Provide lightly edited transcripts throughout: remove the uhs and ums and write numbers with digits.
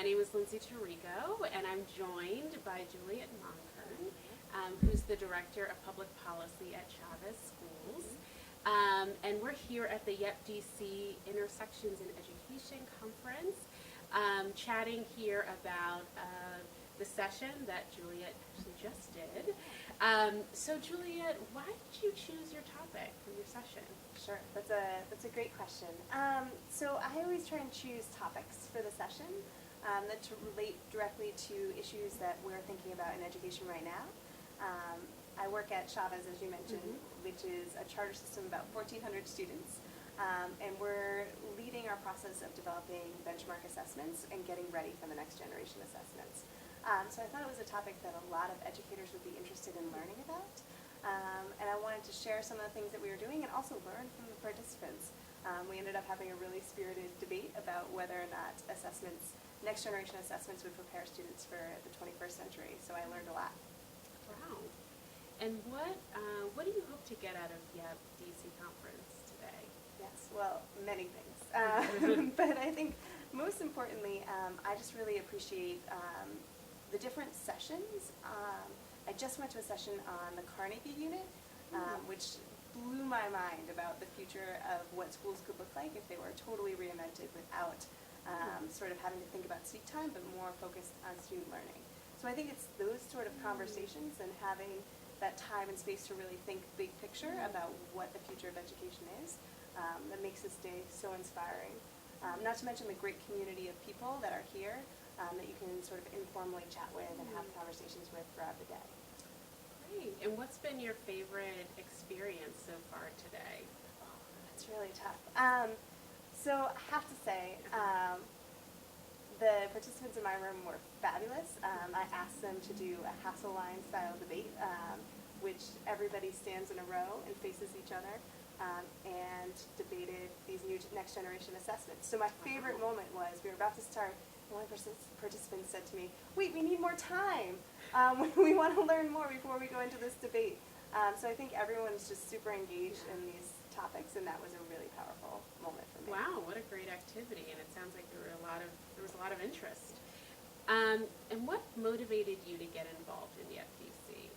My name is Lindsay Tirico, and I'm joined by Juliet Mohnkern, who's the Director of Public Policy at Chavez Schools. And we're here at the YEP-DC Intersections in Education Conference, chatting here about the session that Juliet actually just did. So Juliet, why did you choose your topic for your session? Sure, that's a great question. So I always try and choose topics for the session that to relate directly to issues that we're thinking about in education right now. I work at Chavez, as you mentioned, which is a charter system of about 1,400 students, and we're leading our process of developing benchmark assessments and getting ready for the next generation assessments. So I thought it was a topic that a lot of educators would be interested in learning about. And I wanted to share some of the things that we were doing and also learn from the participants. We ended up having a really spirited debate about whether or not assessments, next generation assessments, would prepare students for the 21st century. So I learned a lot. Wow. And what do you hope to get out of YEP-DC conference today? Yes, well, many things. But I think most importantly, I just really appreciate the different sessions. I just went to a session on the Carnegie unit, which blew my mind about the future of what schools could look like if they were totally reinvented without sort of having to think about seat time, but more focused on student learning. So I think it's those sort of conversations and having that time and space to really think big picture about what the future of education is that makes this day so inspiring. Not to mention the great community of people that are here that you can sort of informally chat with and have conversations with throughout the day. Great. And what's been your favorite experience so far today? Oh, that's really tough. So I have to say, the participants in my room were fabulous. I asked them to do a hassle line style debate, which everybody stands in a row and faces each other, and debated these new next generation assessments. So my favorite moment was we were about to start. One participant said to me, "Wait, we need more time. We want to learn more before we go into this debate." So I think everyone's just super engaged in these topics, and that was a really powerful moment for me. Wow, what a great activity! And it sounds like there was a lot of interest. And what motivated you to get involved in YEP-DC?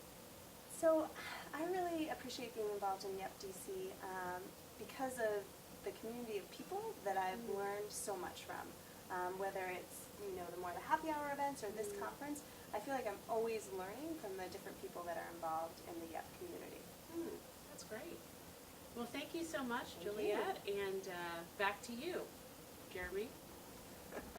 So I really appreciate being involved in YEP-DC because of the community of people that I've learned so much from. Whether it's the more the happy hour events or this conference, I feel like I'm always learning from the different people that are involved in the YEP community. That's great. Well, thank you so much, Juliet, and back to you, Jeremy.